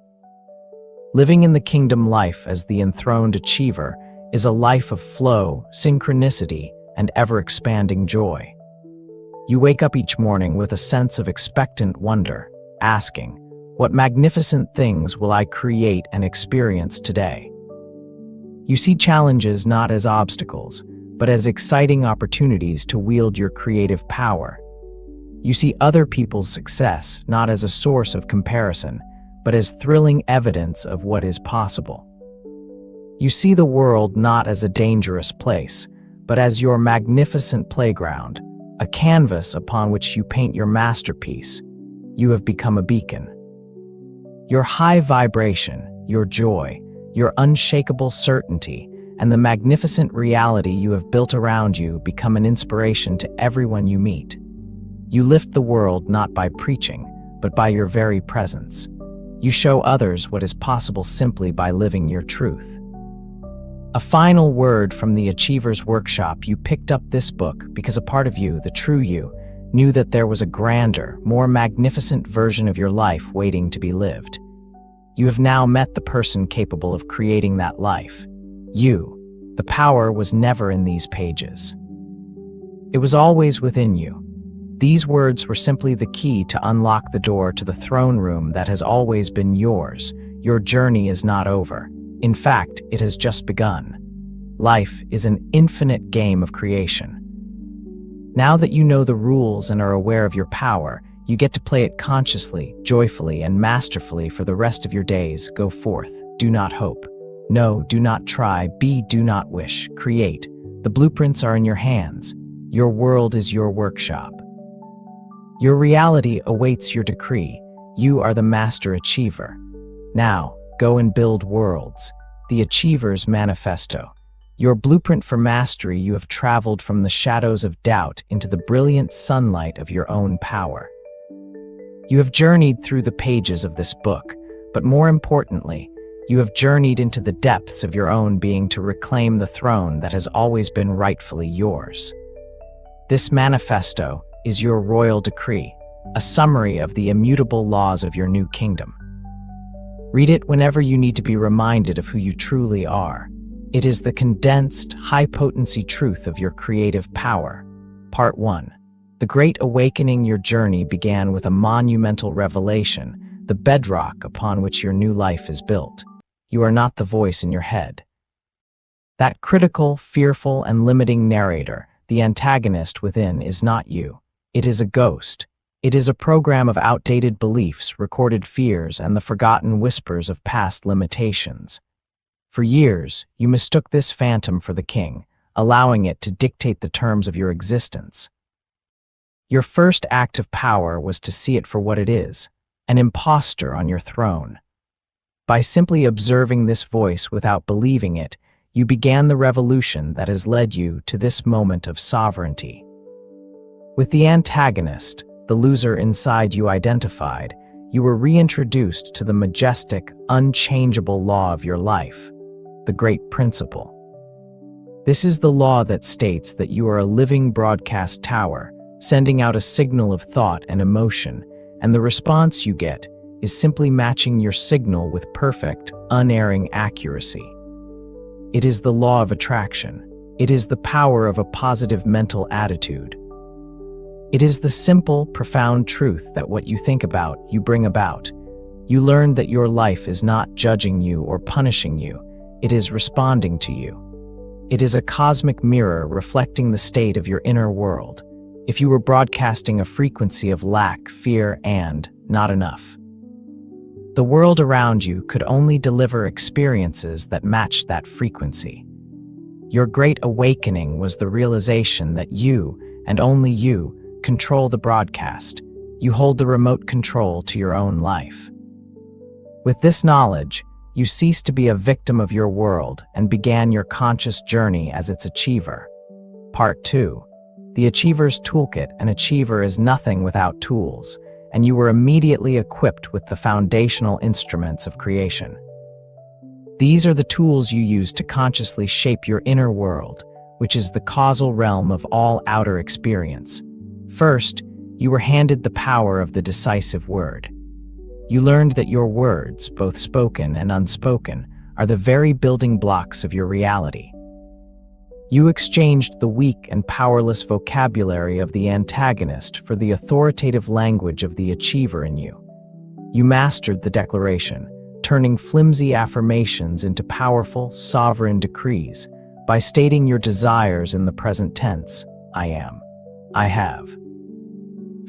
Living in the kingdom life as the enthroned achiever is a life of flow, synchronicity, and ever-expanding joy. You wake up each morning with a sense of expectant wonder, asking, "What magnificent things will I create and experience today?" You see challenges not as obstacles, but as exciting opportunities to wield your creative power. You see other people's success not as a source of comparison, but as thrilling evidence of what is possible. You see the world not as a dangerous place, but as your magnificent playground, a canvas upon which you paint your masterpiece. You have become a beacon. Your high vibration, your joy, your unshakable certainty, and the magnificent reality you have built around you become an inspiration to everyone you meet. You lift the world not by preaching, but by your very presence. You show others what is possible simply by living your truth. A final word from the Achiever's Workshop: you picked up this book because a part of you, the true you, knew that there was a grander, more magnificent version of your life waiting to be lived. You have now met the person capable of creating that life. You. The power was never in these pages. It was always within you. These words were simply the key to unlock the door to the throne room that has always been yours. Your journey is not over. In fact, it has just begun. Life is an infinite game of creation. Now that you know the rules and are aware of your power, you get to play it consciously, joyfully, and masterfully for the rest of your days. Go forth. Do not hope. No, do not try. Be, do not wish. Create. The blueprints are in your hands. Your world is your workshop. Your reality awaits your decree. You are the master achiever. Now, go and build worlds. The Achiever's Manifesto. Your blueprint for mastery. You have traveled from the shadows of doubt into the brilliant sunlight of your own power. You have journeyed through the pages of this book, but more importantly, you have journeyed into the depths of your own being to reclaim the throne that has always been rightfully yours. This manifesto is your royal decree, a summary of the immutable laws of your new kingdom. Read it whenever you need to be reminded of who you truly are. It is the condensed, high-potency truth of your creative power. Part 1. The Great Awakening. Your journey began with a monumental revelation, the bedrock upon which your new life is built. You are not the voice in your head. That critical, fearful, and limiting narrator, the antagonist within, is not you. It is a ghost. It is a program of outdated beliefs, recorded fears, and the forgotten whispers of past limitations. For years, you mistook this phantom for the king, allowing it to dictate the terms of your existence. Your first act of power was to see it for what it is, an imposter on your throne. By simply observing this voice without believing it, you began the revolution that has led you to this moment of sovereignty. With the antagonist, the loser inside you identified, you were reintroduced to the majestic, unchangeable law of your life, the great principle. This is the law that states that you are a living broadcast tower, sending out a signal of thought and emotion, and the response you get is simply matching your signal with perfect, unerring accuracy. It is the law of attraction. It is the power of a positive mental attitude. It is the simple, profound truth that what you think about, you bring about. You learn that your life is not judging you or punishing you. It is responding to you. It is a cosmic mirror reflecting the state of your inner world. If you were broadcasting a frequency of lack, fear, and not enough, the world around you could only deliver experiences that matched that frequency. Your great awakening was the realization that you, and only you, control the broadcast. You hold the remote control to your own life. With this knowledge, you ceased to be a victim of your world and began your conscious journey as its achiever. Part 2. The Achiever's Toolkit. An achiever is nothing without tools, and you were immediately equipped with the foundational instruments of creation. These are the tools you use to consciously shape your inner world, which is the causal realm of all outer experience. First, you were handed the power of the decisive word. You learned that your words, both spoken and unspoken, are the very building blocks of your reality. You exchanged the weak and powerless vocabulary of the antagonist for the authoritative language of the achiever in you. You mastered the declaration, turning flimsy affirmations into powerful, sovereign decrees by stating your desires in the present tense, I am, I have.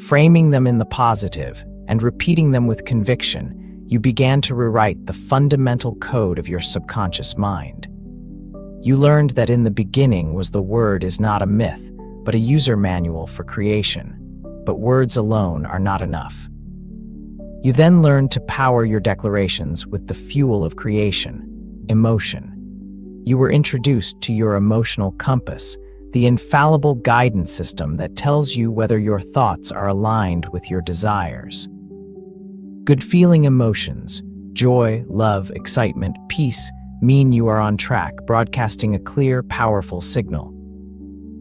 Framing them in the positive and repeating them with conviction, you began to rewrite the fundamental code of your subconscious mind. You learned that in the beginning was the word is not a myth, but a user manual for creation. But words alone are not enough. You then learned to power your declarations with the fuel of creation, emotion. You were introduced to your emotional compass, the infallible guidance system that tells you whether your thoughts are aligned with your desires. Good feeling emotions, joy, love, excitement, peace, mean you are on track, broadcasting a clear, powerful signal.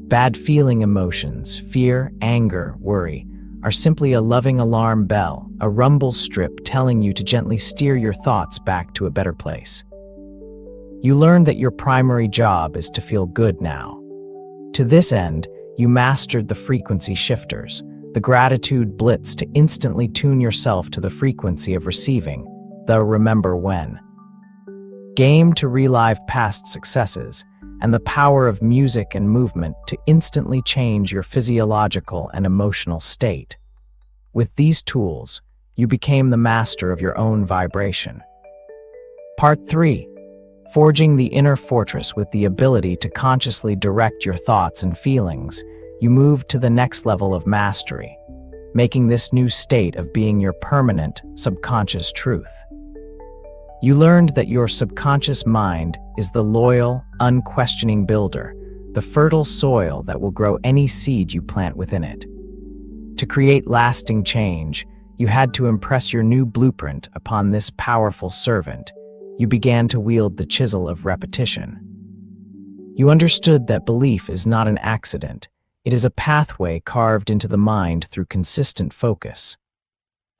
Bad feeling emotions, fear, anger, worry, are simply a loving alarm bell, a rumble strip telling you to gently steer your thoughts back to a better place. You learn that your primary job is to feel good now. To this end, you mastered the frequency shifters, the gratitude blitz to instantly tune yourself to the frequency of receiving, the remember when game to relive past successes, and the power of music and movement to instantly change your physiological and emotional state. With these tools, you became the master of your own vibration. Part 3. Forging the inner fortress. With the ability to consciously direct your thoughts and feelings, you moved to the next level of mastery, making this new state of being your permanent, subconscious truth. You learned that your subconscious mind is the loyal, unquestioning builder, the fertile soil that will grow any seed you plant within it. To create lasting change, you had to impress your new blueprint upon this powerful servant. You began to wield the chisel of repetition. You understood that belief is not an accident. It is a pathway carved into the mind through consistent focus.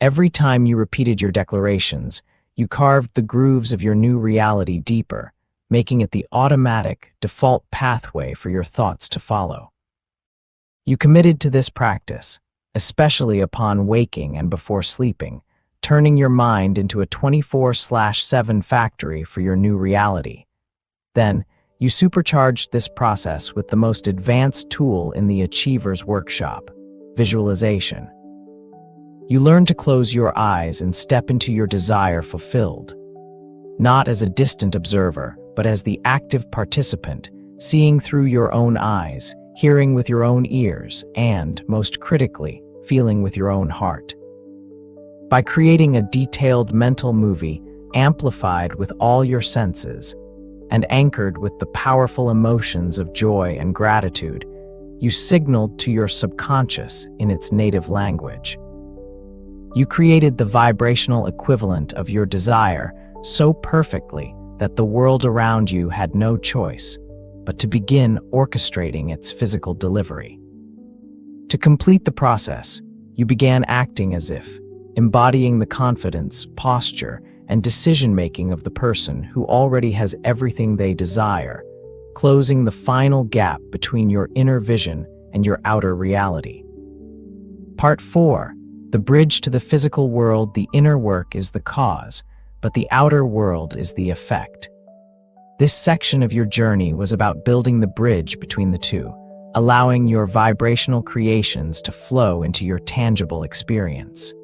Every time you repeated your declarations, you carved the grooves of your new reality deeper, making it the automatic, default pathway for your thoughts to follow. You committed to this practice, especially upon waking and before sleeping, turning your mind into a 24/7 factory for your new reality. Then, you supercharged this process with the most advanced tool in the Achiever's Workshop, visualization. You learn to close your eyes and step into your desire fulfilled, not as a distant observer, but as the active participant, seeing through your own eyes, hearing with your own ears, and, most critically, feeling with your own heart. By creating a detailed mental movie, amplified with all your senses, and anchored with the powerful emotions of joy and gratitude, You signaled to your subconscious in its native language. You created the vibrational equivalent of your desire so perfectly that the world around you had no choice but to begin orchestrating its physical delivery. To complete the process, you began acting as if, embodying the confidence, posture, and decision-making of the person who already has everything they desire, closing the final gap between your inner vision and your outer reality. Part 4. The bridge to the physical world. The inner work is the cause, but the outer world is the effect. This section of your journey was about building the bridge between the two, allowing your vibrational creations to flow into your tangible experience.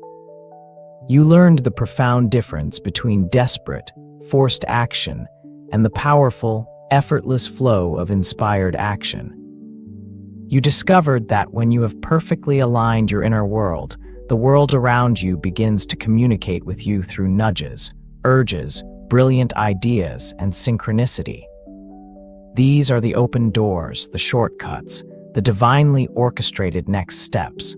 You learned the profound difference between desperate, forced action and the powerful, effortless flow of inspired action. You discovered that when you have perfectly aligned your inner world, the world around you begins to communicate with you through nudges, urges, brilliant ideas, and synchronicity. These are the open doors, the shortcuts, the divinely orchestrated next steps.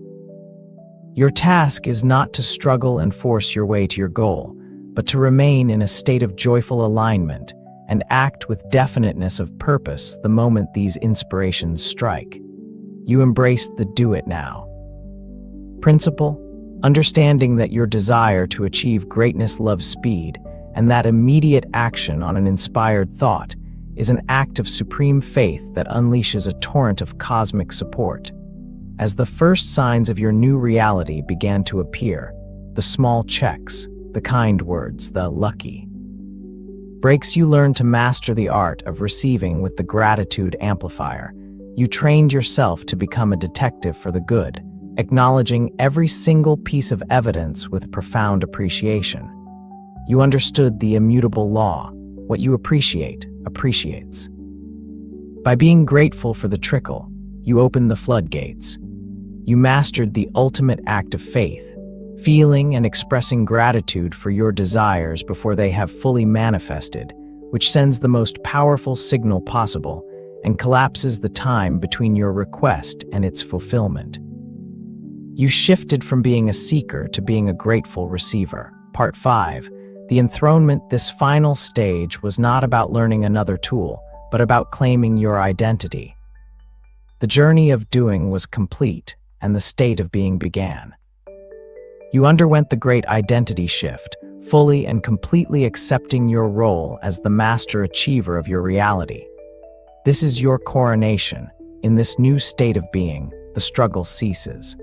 Your task is not to struggle and force your way to your goal, but to remain in a state of joyful alignment and act with definiteness of purpose the moment these inspirations strike. You embrace the do it now principle, understanding that your desire to achieve greatness loves speed, and that immediate action on an inspired thought is an act of supreme faith that unleashes a torrent of cosmic support. As the first signs of your new reality began to appear, the small checks, the kind words, the lucky breaks, you learned to master the art of receiving with the gratitude amplifier. You trained yourself to become a detective for the good, acknowledging every single piece of evidence with profound appreciation. You understood the immutable law: what you appreciate, appreciates. By being grateful for the trickle, you opened the floodgates. You mastered the ultimate act of faith, feeling and expressing gratitude for your desires before they have fully manifested, which sends the most powerful signal possible and collapses the time between your request and its fulfillment. You shifted from being a seeker to being a grateful receiver. Part 5. The enthronement. This final stage was not about learning another tool, but about claiming your identity. The journey of doing was complete, and the state of being began. You underwent the great identity shift, fully and completely accepting your role as the master achiever of your reality. This is your coronation. In this new state of being, the struggle ceases.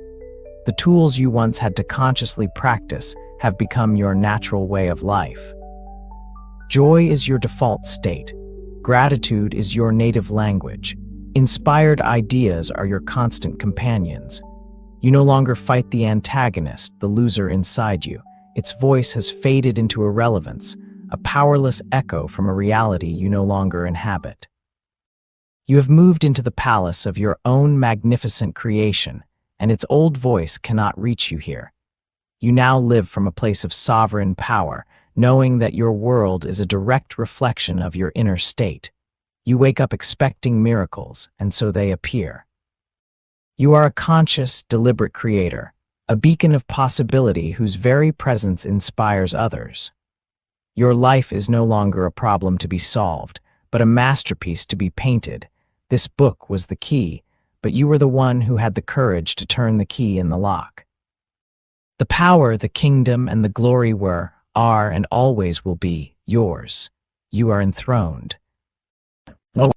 The tools you once had to consciously practice have become your natural way of life. Joy is your default state. Gratitude is your native language. Inspired ideas are your constant companions. You no longer fight the antagonist, the loser inside you. Its voice has faded into irrelevance, a powerless echo from a reality you no longer inhabit. You have moved into the palace of your own magnificent creation, and its old voice cannot reach you here. You now live from a place of sovereign power, knowing that your world is a direct reflection of your inner state. You wake up expecting miracles, and so they appear. You are a conscious, deliberate creator, a beacon of possibility whose very presence inspires others. Your life is no longer a problem to be solved, but a masterpiece to be painted. This book was the key, but you were the one who had the courage to turn the key in the lock. The power, the kingdom, and the glory were, are, and always will be yours. You are enthroned.